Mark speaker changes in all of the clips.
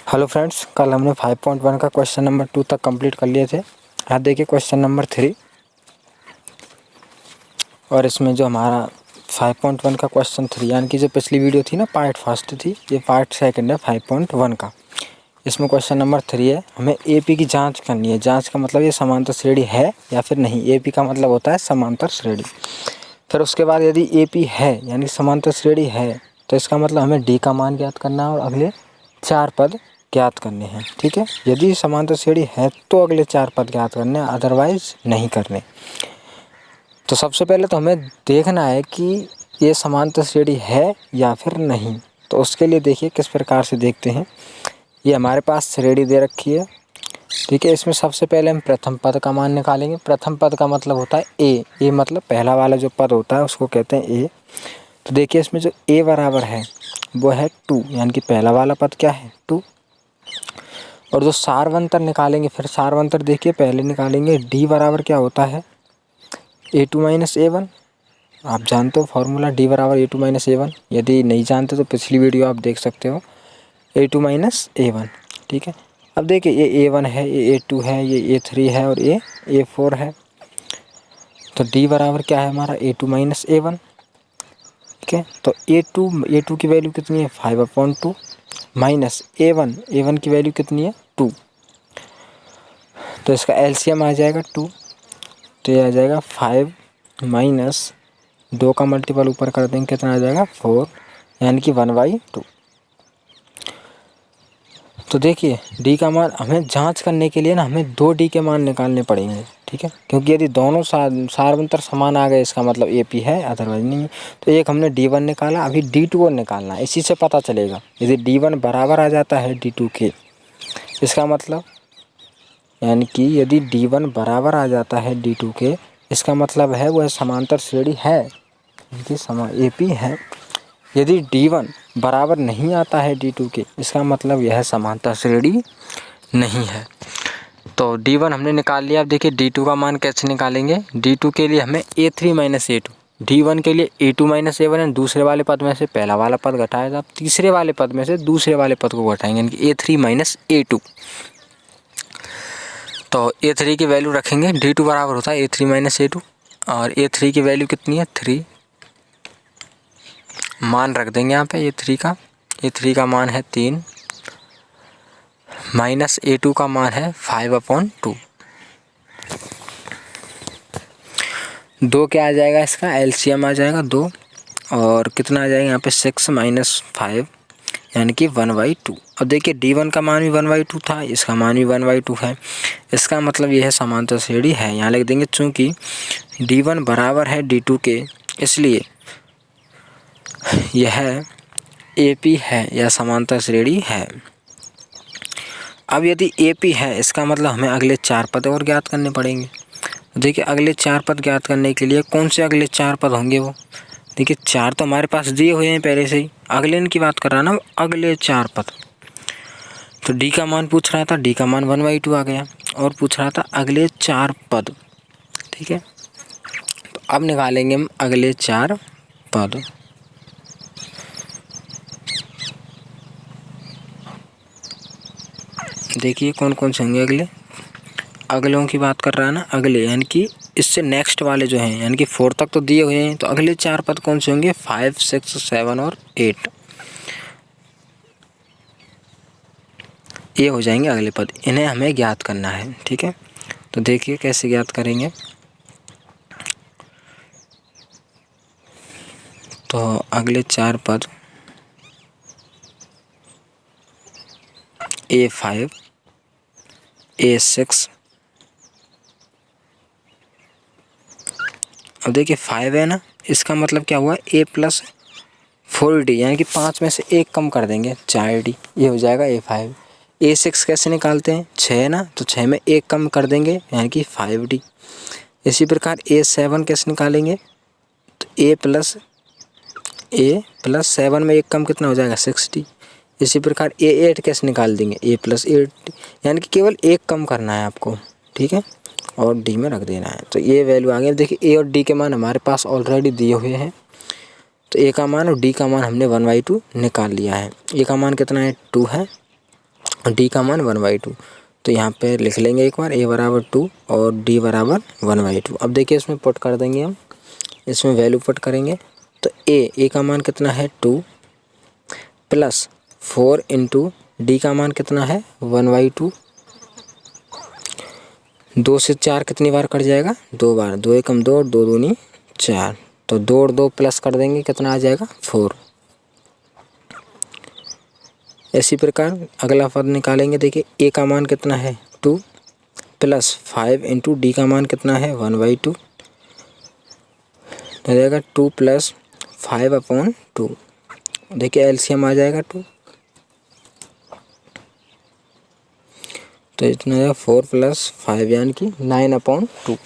Speaker 1: Hello friends, कल हमने 5.1 का क्वेश्चन नंबर 2 तक कंप्लीट कर लिए थे। आज देखिए क्वेश्चन नंबर 3, और इसमें जो हमारा 5.1 का क्वेश्चन 3 यानी कि जो पिछली वीडियो थी ना पार्ट फर्स्ट थी, ये पार्ट सेकंड है 5.1 का। इसमें क्वेश्चन नंबर 3 है, हमें AP की जांच करनी है। जांच का मतलब ये समांतर श्रेणी है या फिर नहीं। AP का मतलब होता है समांतर श्रेणी। फिर उसके बाद यदि AP है यानी समांतर श्रेणी है तो इसका मतलब हमें D का मान ज्ञात करना है और अगले 4 पद ज्ञात करने हैं। ठीक है, यदि समांतर श्रेणी है तो अगले 4 पद ज्ञात करने हैं, अदरवाइज नहीं करने। तो सबसे पहले तो हमें देखना है कि ये समांतर श्रेणी है या फिर नहीं। तो उसके लिए देखिए किस प्रकार से देखते हैं। ये हमारे पास श्रेणी दे रखी है। ठीक है, इसमें सबसे पहले हम प्रथम पद का मान निकालेंगे। प्रथम पद का मतलब होता है ए मतलब पहला वाला जो पद होता है उसको कहते हैं ए। तो देखिए इसमें जो ए बराबर है वो है 2, यानी कि पहला वाला पद क्या है 2। और जो सारवंतर निकालेंगे, फिर सारवंतर देखिए पहले निकालेंगे D बराबर क्या होता है A2 माइनस A1। आप जानते हो फॉर्मूला D बराबर A2 माइनस A1। यदि नहीं जानते तो पिछली वीडियो आप देख सकते हो, A2 माइनस A1। ठीक है, अब देखिए ये A1 है, ये A2 है, ये A3 है और ये A4 है। तो D बराबर क्या है हमारा A2 माइनस A1। ठीक है, तो A2 की वैल्यू कितनी है 5/2 माइनस A1 की वैल्यू कितनी है 2। तो इसका LCM आ जाएगा 2। तो ये आ जाएगा 5 माइनस 2 का मल्टीपल ऊपर कर देंगे कितना आ जाएगा 4, यानी कि 1/2। तो देखिए D का मान हमें जांच करने के लिए ना हमें 2 D के मान निकालने पड़ेंगे। ठीक है, क्योंकि यदि दोनों सारवंतर समान आ गए इसका मतलब AP है, अदरवाइज नहीं। तो एक हमने D1 निकाला, अभी D2 और निकालना है। इसी से पता चलेगा यदि D1 बराबर आ जाता है D2 के, इसका मतलब यानी कि यदि D1 बराबर आ जाता है D2 के, इसका मतलब है वह समांतर श्रेणी है, यदि AP है। यदि D1 बराबर नहीं आता है D2 के, इसका मतलब यह समांतर श्रेणी नहीं है। तो D1 हमने निकाल लिया। अब देखिए D2 का मान कैसे निकालेंगे। D2 के लिए हमें A3 माइनस A2, D1 के लिए A2 माइनस A1 है। दूसरे वाले पद में से पहला वाला पद घटाया था, तीसरे वाले पद में से दूसरे वाले पद को घटाएंगे, यानी कि A3 माइनस A2। तो A3 की वैल्यू रखेंगे, D2 बराबर होता है A3 माइनस A2 और A3 की वैल्यू कितनी है 3। मान रख देंगे यहाँ पे A3 का मान है 3 माइनस A2 का मान है 5/2। 2 क्या आ जाएगा, इसका LCM आ जाएगा 2 और कितना आ जाएगा यहाँ पे 6 माइनस 5, यानी कि 1/2। अब देखिए D1 का मान भी 1/2 था, इसका मान भी 1/2 है। इसका मतलब यह समांतर श्रेणी है। यहाँ लिख देंगे चूँकि D1 बराबर है D2 के, इसलिए यह AP है या समांतर श्रेणी है। अब यदि AP है, इसका मतलब हमें अगले 4 पद और ज्ञात करने पड़ेंगे। देखिए अगले 4 पद ज्ञात करने के लिए कौन से अगले 4 पद होंगे वो, देखिए 4 तो हमारे पास दिए हुए हैं पहले से ही, अगले की बात कर रहा ना, अगले 4 पद। तो D का मान पूछ रहा था, D का मान 1/2 आ गया और पूछ रहा था अगले 4 पद। ठीक है, तो अब निकालेंगे हम अगले 4 पद। देखिए कौन कौन से होंगे अगलों की बात कर रहा है ना, अगले यानी कि इससे नेक्स्ट वाले जो हैं, यानी कि 4 तक तो दिए हुए हैं। तो अगले 4 पद कौन से होंगे 5, 6, 7 और 8, ये हो जाएंगे अगले पद। इन्हें हमें ज्ञात करना है। ठीक है, तो देखिए कैसे ज्ञात करेंगे। तो अगले 4 पद A5, A6, अब देखिए 5 है ना, इसका मतलब क्या हुआ A प्लस 4D, यानी कि 5 में से 1 कम कर देंगे 4D, ये हो जाएगा A5। A6 कैसे निकालते हैं, 6 है ना, तो 6 में 1 कम कर देंगे यानी कि 5D। इसी प्रकार A7 कैसे निकालेंगे, तो A प्लस 7 में 1 कम कितना हो जाएगा 6D। इसी प्रकार A8 कैसे निकाल देंगे, A प्लस 8, यानी कि केवल 1 कम करना है आपको। ठीक है, और D में रख देना है। तो ये वैल्यू आ गई। देखिए A और D के मान हमारे पास ऑलरेडी दिए हुए हैं। तो A का मान और D का मान हमने 1/2 निकाल लिया है। A का मान कितना है 2 है और डी का मान 1/2। तो यहाँ पे लिख लेंगे एक बार a बराबर 2 और d बराबर 1/2। अब देखिए इसमें पुट कर देंगे हम, इसमें वैल्यू पुट करेंगे तो a का मान कितना है 2 प्लस 4 इंटू डी का मान कितना है 1/2। 2 से 4 कितनी बार कट जाएगा, 2 बार, 2 एकम 2 और 2 दूनी 4, तो 2 और 2 प्लस कर देंगे कितना आ जाएगा 4। इसी प्रकार अगला पद निकालेंगे, देखिए a का मान कितना है 2 प्लस 5 इंटू डी का मान कितना है 1/2, हो जाएगा 2 प्लस 5/2। देखिए एलसीएम आ जाएगा 2, तो इतना है 4 प्लस 5 यानी कि 9/2।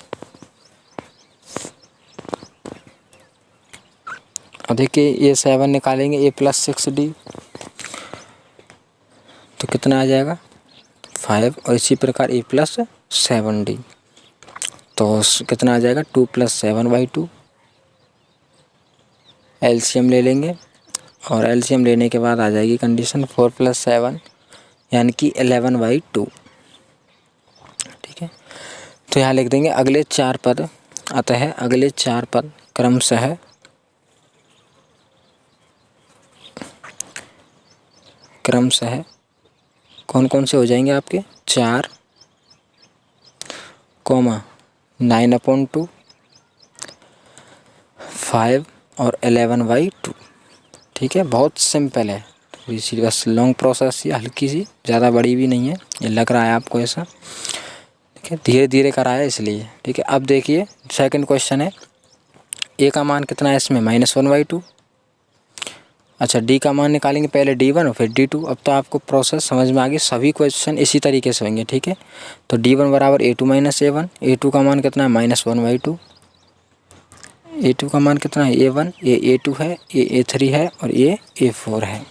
Speaker 1: अब देखिए ये 7 निकालेंगे a प्लस 6d, तो कितना आ जाएगा 5, और इसी प्रकार a प्लस 7d, तो कितना आ जाएगा 2 प्लस 7/2। एलसीएम ले लेंगे और एलसीएम लेने के बाद आ जाएगी कंडीशन 4 प्लस 7 यानी कि 11/2। ठीक है, तो यहाँ लिख देंगे अगले 4 पद, अतः अगले 4 पद क्रमशः कौन कौन से हो जाएंगे आपके 4, 9/2, 5 और 11/2। ठीक है, बहुत सिंपल है, इसी बस लॉन्ग प्रोसेस ही, हल्की सी, ज़्यादा बड़ी भी नहीं है, ये लग रहा है आपको ऐसा। ठीक है, धीरे धीरे कराया इसलिए। ठीक है, अब देखिए सेकंड क्वेश्चन है, a का मान कितना है इसमें -1/2। अच्छा, डी का मान निकालेंगे, पहले d1 और फिर d2। अब तो आपको प्रोसेस समझ में आ गई, सभी क्वेश्चन इसी तरीके से होंगे। ठीक है, तो d1 बराबर a2 - a1, a2 का मान कितना है -1/2, a2 का मान कितना है a1, ये a2 है, ये a3 है और ये a4 है।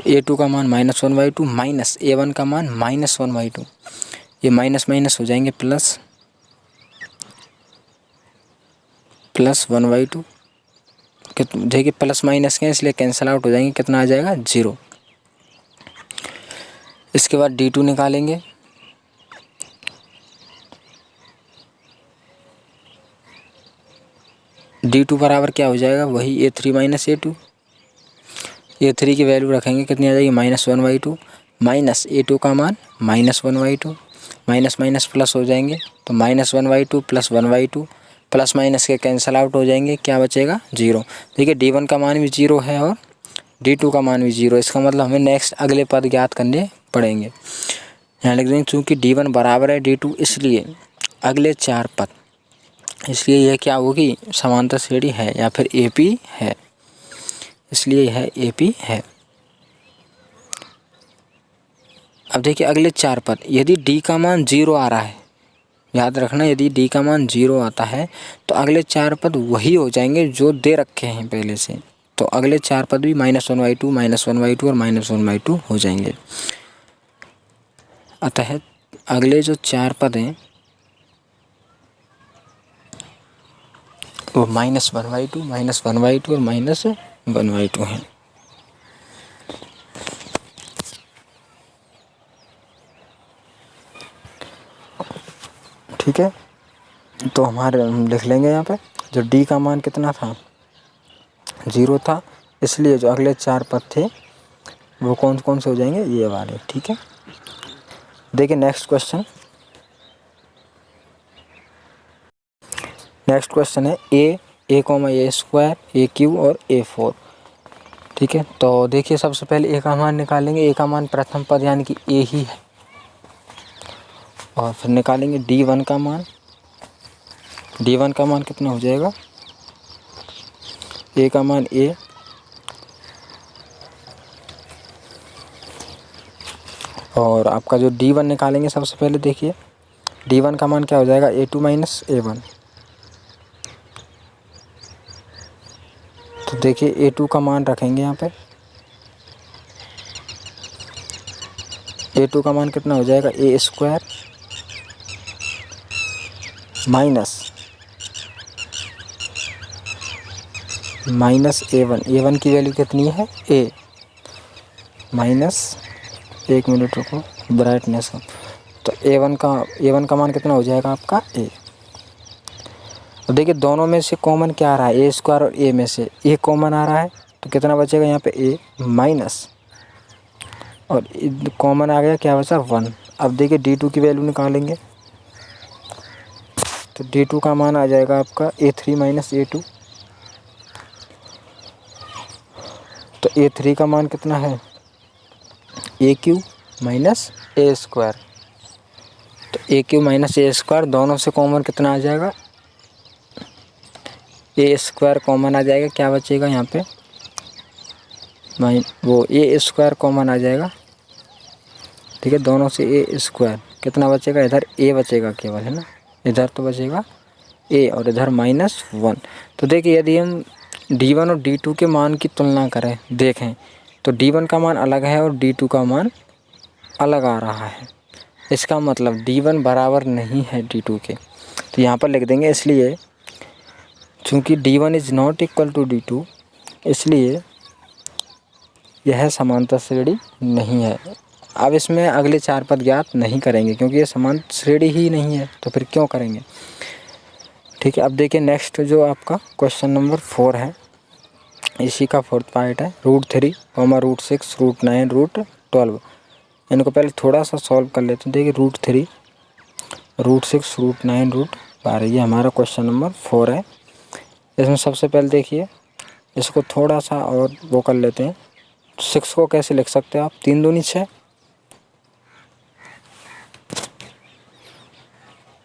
Speaker 1: a2 का मान -1/2 माइनस a1 का मान -1/2, ये माइनस माइनस हो जाएंगे प्लस 1/2। देखिए प्लस माइनस के इसलिए कैंसिल आउट हो जाएंगे, कितना आ जाएगा 0। इसके बाद d2 निकालेंगे, d2 बराबर क्या हो जाएगा, वही a3 - a2। a3 की वैल्यू रखेंगे, कितनी आ जाएगी -1/2 माइनस a2 का मान -1/2, माइनस माइनस प्लस हो जाएंगे, तो -1/2 प्लस 1/2, प्लस माइनस के कैंसिल आउट हो जाएंगे, क्या बचेगा 0। देखिए d1 का मान भी 0 है और d2 का मान भी 0, इसका मतलब हमें नेक्स्ट अगले पद ज्ञात करने पड़ेंगे। यहाँ लिख देंगे चूँकि d1 बराबर है d2, इसलिए अगले 4 पद, इसलिए यह क्या होगी, समांतर श्रेणी है या फिर AP है, इसलिए यह AP है। अब देखिए अगले 4 पद, यदि d का मान 0 आ रहा है, याद रखना, यदि d का मान 0 आता है तो अगले 4 पद वही हो जाएंगे जो दे रखे हैं पहले से, तो अगले 4 पद भी -1/2, -1/2 और -1/2 हो जाएंगे। अतः अगले जो 4 पद हैं वो -1/2, -1/2 और -1/2 हैं। ठीक है, तो हमारे हम लिख लेंगे यहाँ पे, जो d का मान कितना था 0 था, इसलिए जो अगले 4 पद थे वो कौन कौन से हो जाएंगे, ये वाले। ठीक है, देखिए नेक्स्ट क्वेश्चन है a² aq और a4। ठीक है, तो देखिए सबसे पहले a का मान निकालेंगे, a का मान प्रथम पद यानी कि a ही है, और फिर निकालेंगे d1 का मान, d1 का मान कितना हो जाएगा, a का मान a और आपका जो d1 निकालेंगे सबसे पहले, देखिए d1 का मान क्या हो जाएगा a2 - a1। तो देखिए a2 का मान रखेंगे यहाँ पे, a2 का मान कितना हो जाएगा a² माइनस a1, a1 की वैल्यू कितनी है a, माइनस, 1 मिनट रुको, ब्राइटनेस का, तो ए वन का मान कितना हो जाएगा आपका ए। तो देखिए दोनों में से कॉमन क्या आ रहा है, ए स्क्वायर और ए में से ए कॉमन आ रहा है, तो कितना बचेगा यहाँ पे ए माइनस, और कॉमन आ गया, क्या बचा 1। अब देखिए D2 की वैल्यू निकालेंगे, तो D2 का मान आ जाएगा आपका A3 माइनस A2। तो A3 का मान कितना है, AQ माइनस ए स्क्वायर। तो AQ माइनस ए स्क्वायर, दोनों से कॉमन कितना आ जाएगा, ए स्क्वायर कॉमन आ जाएगा, क्या बचेगा यहाँ पे वो ए स्क्वायर कॉमन आ जाएगा, ठीक है। दोनों से ए स्क्वायर कितना बचेगा, इधर ए बचेगा केवल, है ना, इधर तो बचेगा ए और इधर -1। तो देखिए यदि हम D1 और D2 के मान की तुलना करें, देखें तो D1 का मान अलग है और D2 का मान अलग आ रहा है। इसका मतलब D1 बराबर नहीं है D2 के, तो यहाँ पर लिख देंगे, इसलिए चूँकि D1 is not equal to D2, इसलिए यह समांतर श्रेणी नहीं है। अब इसमें अगले 4 पद ज्ञात नहीं करेंगे क्योंकि ये समांतर श्रेणी ही नहीं है, तो फिर क्यों करेंगे, ठीक है। अब देखिए नेक्स्ट जो आपका क्वेश्चन नंबर 4 है, इसी का 4th पार्ट है, √3, √6, √9, √12। इनको पहले थोड़ा सा सॉल्व कर लेते हैं। देखिए √3, √6, √9, √12, ये हमारा क्वेश्चन नंबर 4 है। इसमें सबसे पहले देखिए इसको थोड़ा सा और वो कर लेते हैं। 6 को कैसे लिख सकते हैं आप, 3 दूनी 6,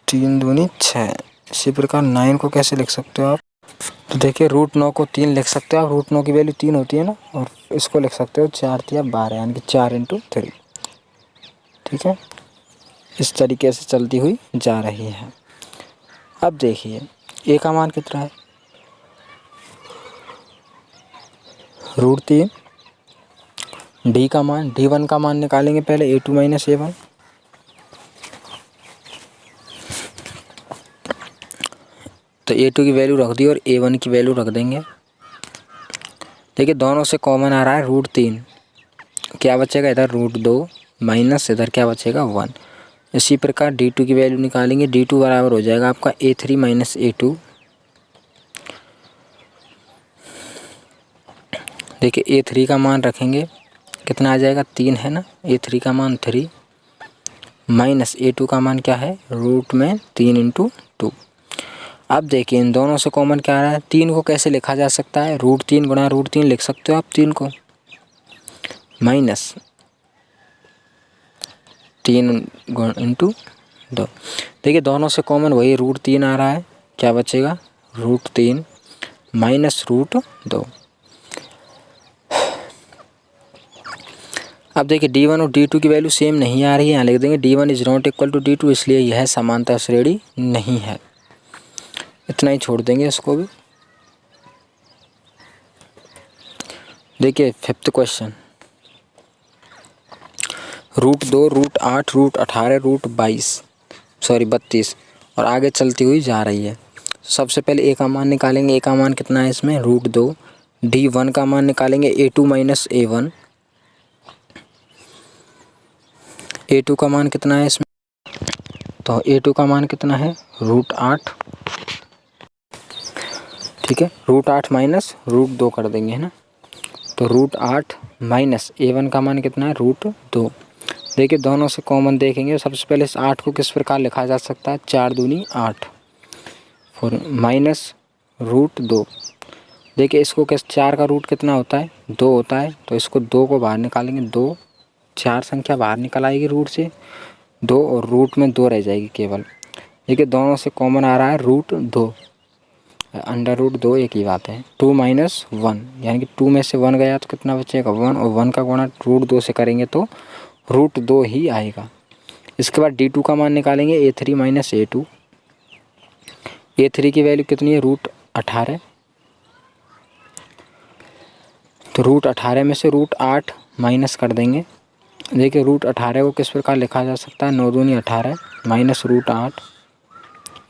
Speaker 1: 3 दूनी 6। इसी प्रकार 9 को कैसे लिख सकते हो आप, तो देखिए √9 को 3 लिख सकते हो आप, √9 की वैल्यू 3 होती है ना, और इसको लिख सकते हो 4 या 12, यानी कि 4 × 3, ठीक है। इस तरीके से चलती हुई जा रही है। अब देखिए ए का मान कितना है, √3, डी का मान, D1 का मान निकालेंगे पहले, A2 माइनस A1, तो A2 की वैल्यू रख दी और A1 की वैल्यू रख देंगे। देखिए दोनों से कॉमन आ रहा है √3, क्या बचेगा इधर √2 माइनस इधर क्या बचेगा 1। इसी प्रकार D2 की वैल्यू निकालेंगे, D2 बराबर हो जाएगा आपका A3 माइनस A2। देखिए A3 का मान रखेंगे, कितना आ जाएगा 3 है ना, A3 का मान 3 माइनस A2 का मान क्या है, √3 × 2। अब देखिए इन दोनों से कॉमन क्या आ रहा है, 3 को कैसे लिखा जा सकता है, √3 गुणा √3 लिख सकते हो आप 3 को, माइनस 3 × 2। देखिए दोनों से कॉमन वही √3 आ रहा है, क्या बचेगा √3 माइनस √2। अब देखिए D1 और D2 की वैल्यू सेम नहीं आ रही है, यहाँ लिख देंगे D1 is not equal to D2, इसलिए यह समांतर श्रेणी नहीं है। इतना ही छोड़ देंगे इसको भी। देखिए 5th क्वेश्चन, √2, √8, √18, √32 और आगे चलती हुई जा रही है। सबसे पहले ए का मान निकालेंगे, ए का मान कितना है इसमें √2, D1 का मान निकालेंगे A2 माइनस A1, A2 का मान कितना है इसमें, तो A2 का मान कितना है √8, ठीक है, √8 माइनस √2 कर देंगे, है ना, तो √8 माइनस A1 का मान कितना है √2। देखिए दोनों से कॉमन देखेंगे, सबसे पहले इस 8 को किस प्रकार लिखा जा सकता है, 4 दूनी 8 और माइनस √2। देखिए इसको किस 4 का रूट कितना होता है 2 होता है, तो इसको 2 को बाहर निकालेंगे, 2 4 संख्या बाहर निकल आएगी रूट से 2 और रूट में 2 रह जाएगी केवल। देखिए दोनों से कॉमन आ रहा है √2, √2 एक ही बात है। 2 माइनस 1 यानी कि 2 में से 1 गया तो कितना बचेगा 1, और 1 का गुणा √2 से करेंगे तो √2 ही आएगा। इसके बाद D2 का मान निकालेंगे, A3 माइनस A2, A3 की वैल्यू कितनी है √18, तो √18 में से √8 माइनस कर देंगे। देखिए √18 को किस प्रकार लिखा जा सकता है, 9 दूनी 18 माइनस √8,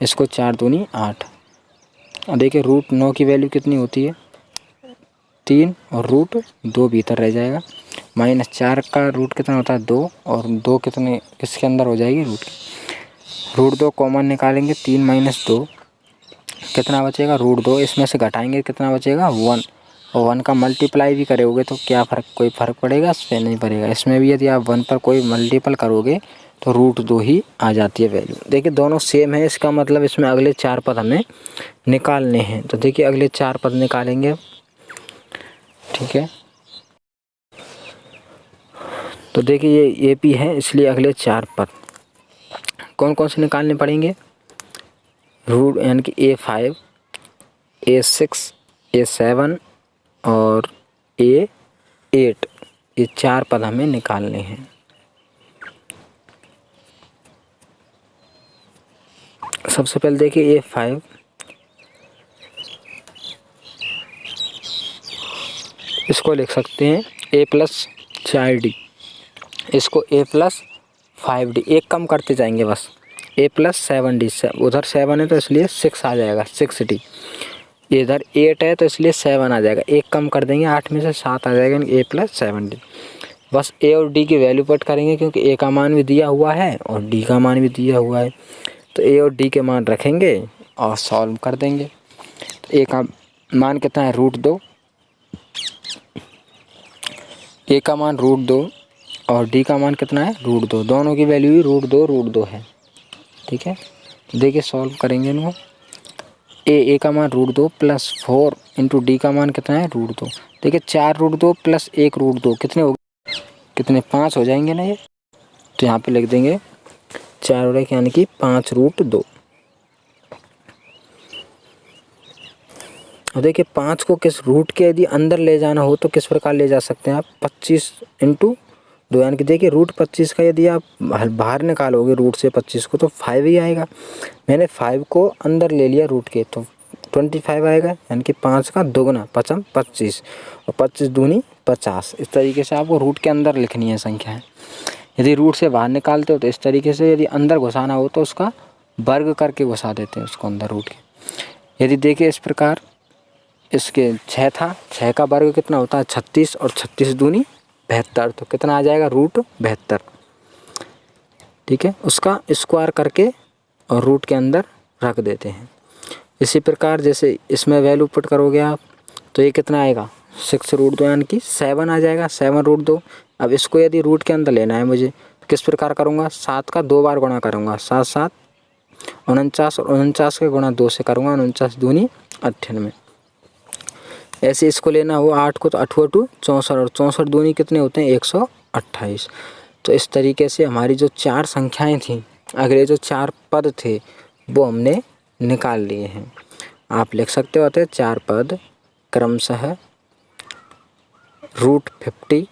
Speaker 1: इसको 4 दूनी 8। देखिए √9 की वैल्यू कितनी होती है 3 और √2 भीतर रह जाएगा, -4 का रूट कितना होता है 2, और 2 कितने किसके अंदर हो जाएगी रूट 2 कॉमन निकालेंगे 3 - 2 कितना बचेगा √2। इसमें से घटाएंगे कितना बचेगा 1, और 1 का मल्टीप्लाई भी करोगे तो क्या कोई फ़र्क पड़ेगा? इस पर नहीं पड़ेगा। इसमें भी यदि आप 1 पर कोई मल्टीपल करोगे तो √2 ही आ जाती है वैल्यू। देखिए दोनों सेम है, इसका मतलब इसमें अगले 4 पद हमें निकालने हैं। तो देखिए अगले 4 पद निकालेंगे, ठीक है। तो देखिए ये AP है, इसलिए अगले 4 पद कौन कौन से निकालने पड़ेंगे? रूट यानी कि A5, A6, A7 और A8, ये 4 पद हमें निकालने हैं। सबसे पहले देखिए A5, इसको लिख सकते हैं A+4D, इसको A+5D, एक कम करते जाएंगे बस। A+7D, उधर 7 है तो इसलिए 6 आ जाएगा 6D, इधर 8 है तो इसलिए 7 आ जाएगा, एक कम कर देंगे 8 में से 7 आ जाएगा, A+7D। बस A और D की वैल्यू पुट करेंगे क्योंकि A का मान भी दिया हुआ है और D का मान भी दिया हुआ है, तो A और D के मान रखेंगे और सॉल्व कर देंगे। तो A का मान कितना है √2, A का मान √2 और D का मान कितना है √2, दोनों की वैल्यू ही √2 है, ठीक है। देखिए सॉल्व करेंगे इनको। A का मान √2 + 4 × D का मान कितना है √2। देखिए 4 √2 + 1 √2 कितने हो गए? कितने 5 हो जाएंगे ना ये। तो यहाँ पे लिख देंगे 4 और 1 यानी कि 5 √2। और देखिए 5 को किस रूट के यदि अंदर ले जाना हो तो किस प्रकार ले जा सकते हैं आप? 25 × 2, यानी कि देखिए √25 का यदि आप बाहर निकालोगे रूट से 25 को तो 5 ही आएगा। मैंने 5 को अंदर ले लिया रूट के तो 25 आएगा, यानी कि 5 का दोगुना 5 25 और 25 दूनी 50। इस तरीके से आपको रूट के अंदर लिखनी है संख्याएँ। यदि रूट से बाहर निकालते हो तो इस तरीके से, यदि अंदर घुसाना हो तो उसका वर्ग करके घुसा देते हैं उसको अंदर रूट के। यदि देखिए इस प्रकार इसके 6 था, 6 का वर्ग कितना होता है 36 और 36 दूनी 72, तो कितना आ जाएगा √72, ठीक है। उसका स्क्वायर करके और रूट के अंदर रख देते हैं। इसी प्रकार जैसे इसमें वैल्यू पुट करोगे आप तो ये कितना आएगा 6 √2 यानी कि 7 आ जाएगा, 7 √2। अब इसको यदि रूट के अंदर लेना है मुझे तो किस प्रकार करूँगा? 7 का 2 बार गुणा करूँगा, 7 7 49 और 49 के गुणा 2 से करूँगा, 49 दूनी 98। ऐसे इसको लेना हो 8 को तो 8 × 2 64 और 64 दूनी कितने होते हैं 128। तो इस तरीके से हमारी जो 4 संख्याएं थी, अगले जो 4 पद थे वो हमने निकाल लिए हैं। आप लिख सकते होते 4 पद क्रमशः √50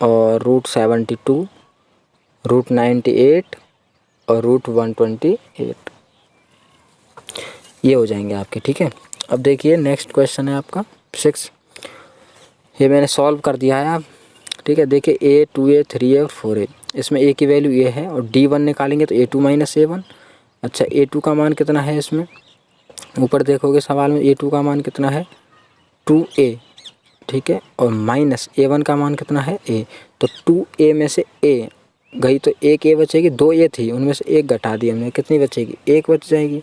Speaker 1: और √72, √98 और √128 ये हो जाएंगे आपके, ठीक है। अब देखिए नेक्स्ट क्वेश्चन है आपका 6, ये मैंने सॉल्व कर दिया है आप, ठीक है। देखिए A 2A 3A और 4A, इसमें A की वैल्यू A है और D1 निकालेंगे तो A2 - A1। अच्छा A2 का मान कितना है? इसमें ऊपर देखोगे सवाल में A2 का मान कितना है 2A, ठीक है, और माइनस A1 का मान कितना है A। तो 2A में से A गई तो एक A बचेगी, 2 A थी उनमें से एक घटा दी हमने, कितनी बचेगी 1 बच जाएगी।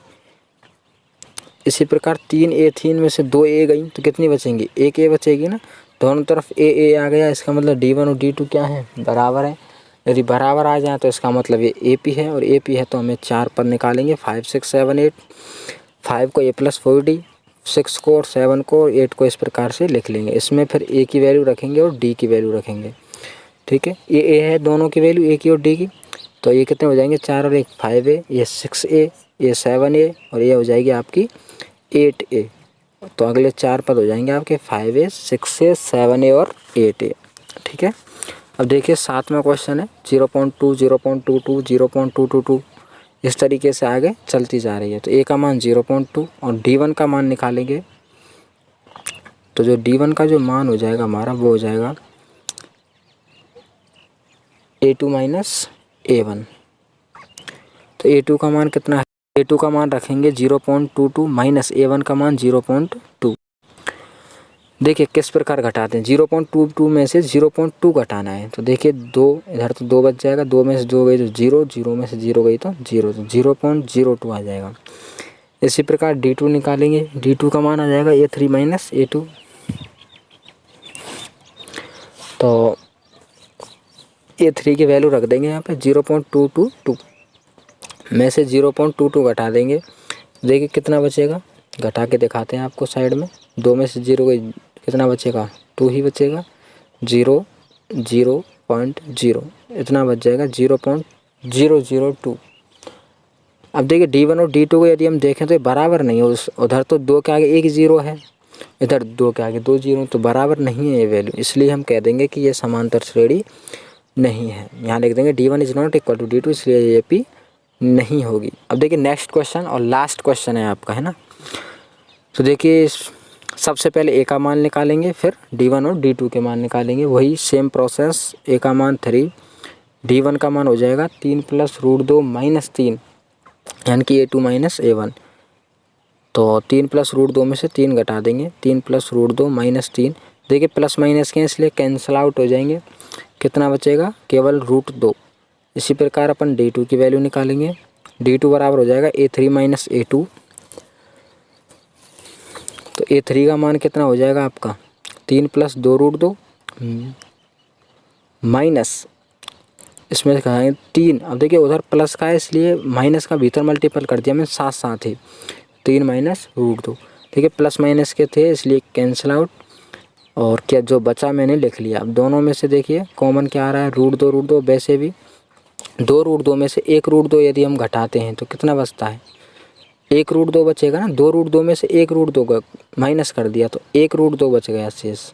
Speaker 1: इसी प्रकार 3 A थी, इनमें से 2 A गई तो कितनी बचेंगी 1 A बचेगी ना। दोनों तरफ A आ गया, इसका मतलब D1 और D2 क्या है बराबर है। यदि बराबर आ जाए तो इसका मतलब ये AP है, और AP है तो हमें 4 पद निकालेंगे 5 6 7 8। 5 को A+4D, 6 को और 7 को और 8 को इस प्रकार से लिख लेंगे। इसमें फिर A की वैल्यू रखेंगे और D की वैल्यू रखेंगे, ठीक है। ये A है दोनों की वैल्यू A की और D की, तो ये कितने हो जाएंगे 4 और 1 5A, ये 6A, ये 7A और ये हो जाएगी आपकी 8A। तो अगले 4 पद हो जाएंगे आपके 5A 6A 7A और 8A, ठीक है। अब देखिए 7वां क्वेश्चन है 0.2 0.22 0.222, इस तरीके से आगे चलती जा रही है। तो A का मान 0.2 और D1 का मान निकालेंगे, तो जो D1 का जो मान हो जाएगा हमारा वो हो जाएगा A2 - A1। तो A2 का मान कितना है? A2 का मान रखेंगे 0.22 - A1 का मान 0.2। देखिए किस प्रकार घटाते हैं, 0.22 में से 0.2 घटाना है। तो देखिए 2 इधर तो 2 बच जाएगा, 2 में से 2 गई तो 0, 0 में से 0 गई तो 0, तो 0.02 आ जाएगा। इसी प्रकार D2 निकालेंगे, D2 का मान आ जाएगा A3 माइनस A2। तो A3 की वैल्यू रख देंगे यहाँ पे 0.222 में से 0.22 घटा देंगे। देखिए कितना बचेगा, घटा के दिखाते हैं आपको साइड में। 2 में से 0 गई, कितना बचेगा, 2 ही बचेगा। 0, 0.0 इतना बच जाएगा, 0.002। अब देखिए D1 और D2 को यदि हम देखें तो ये बराबर नहीं है। उधर तो 2 के आगे एक 0 है, इधर 2 के आगे 2 0, तो बराबर नहीं है ये वैल्यू। इसलिए हम कह देंगे कि ये समांतर श्रेणी नहीं है। यहाँ लिख देंगे D1 is not equal to D2, इसलिए ये AP नहीं होगी। अब देखिए नेक्स्ट क्वेश्चन और लास्ट क्वेश्चन है आपका, है ना। तो देखिए सबसे पहले A का मान निकालेंगे, फिर D1 और D2 के मान निकालेंगे। वही सेम प्रोसेस। A का मान 3, D1 का मान हो जाएगा 3 + √2 - 3, यानी कि A2 - A1। तो 3 + √2 में से 3 घटा देंगे, 3 + √2 - 3। देखिए प्लस माइनस के इसलिए कैंसिल आउट हो जाएंगे। कितना बचेगा, केवल √2। इसी प्रकार अपन D2 की वैल्यू निकालेंगे। D2 बराबर हो जाएगा A3 - A2। तो A3 का मान कितना हो जाएगा आपका, 3 + 2 √2 माइनस इसमें से कहा 3। अब देखिए उधर प्लस का है इसलिए माइनस का भीतर मल्टीपल कर दिया मैंने साथ साथ ही, 3 - √2। देखिए प्लस माइनस के थे इसलिए कैंसिल आउट, और क्या जो बचा मैंने लिख लिया। अब दोनों में से देखिए कॉमन क्या आ रहा है, √2। वैसे भी 2 √2 में से 1 √2 यदि हम घटाते हैं तो कितना बचता है, 1 √2 बचेगा ना। 2 √2 में से 1 √2 का माइनस कर दिया तो 1 √2 बच गया शेष।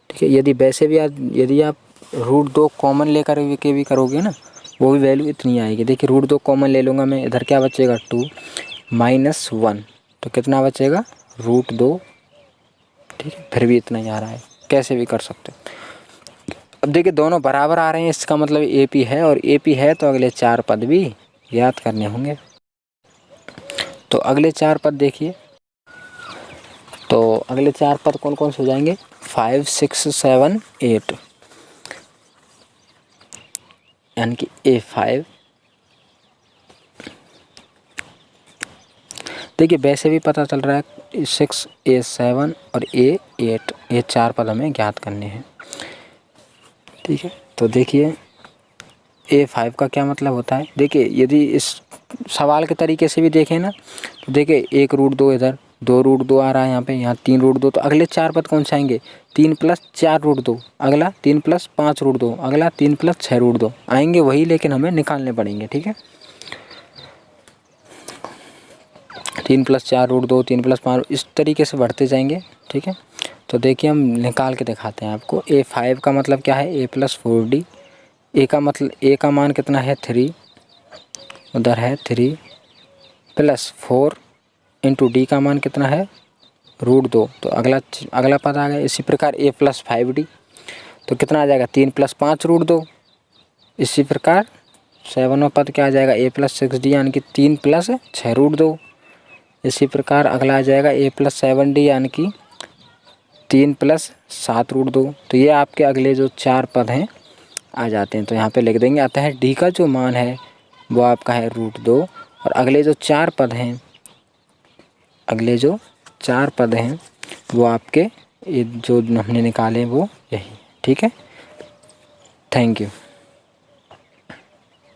Speaker 1: ठीक है, यदि वैसे भी यदि आप √2 कॉमन लेकर के भी करोगे ना, वो भी वैल्यू इतनी आएगी। देखिए √2 कॉमन ले लूँगा मैं, इधर क्या बचेगा 2 - 1, तो कितना बचेगा √2। ठीक है, फिर भी इतना ही आ रहा है, कैसे भी कर सकते हो। अब देखिए दोनों बराबर आ रहे हैं, इसका मतलब AP है, और AP है तो अगले 4 पद भी याद करने होंगे। तो अगले 4 पद देखिए, तो अगले 4 पद कौन कौन से हो जाएंगे, 5, 6, 7, 8, यानी कि A5। देखिए वैसे भी पता चल रहा है 6, A7 और A8, ये 4 पद हमें ज्ञात करने हैं। ठीक है, तो देखिए A5 का क्या मतलब होता है। देखिए यदि इस सवाल के तरीके से भी देखें ना, तो देखिए 1 √2 इधर, 2 √2 आ रहा है यहाँ पे, यहाँ 3 √2, तो अगले 4 पद कौन से आएंगे, 3 + 4 √2, अगला 3 + 5 √2, अगला 3 + 6 √2 आएंगे वही, लेकिन हमें निकालने पड़ेंगे। ठीक है, 3 + 4 √2, 3 + 5, इस तरीके से बढ़ते जाएंगे। ठीक है, तो देखिए हम निकाल के दिखाते हैं आपको। A5 का मतलब क्या है, A + 4D। A का मतलब, A का मान कितना है 3, उधर है 3 + 4 × D का मान कितना है √2, तो अगला पद आ गया। इसी प्रकार A + 5D, तो कितना आ जाएगा 3 + 5 √2। इसी प्रकार 7वां पद क्या आ जाएगा, A + 6D, यानी कि 3 + 6 √2। इसी प्रकार अगला आ जाएगा A + 7D, यानी कि 3 + 7 √2। तो ये आपके अगले जो 4 पद हैं आ जाते हैं। तो यहाँ पे लिख देंगे, अतः D का जो मान है वो आपका है √2, और अगले जो 4 पद हैं, वो आपके ये जो हमने निकाले वो यही। ठीक है, थैंक यू।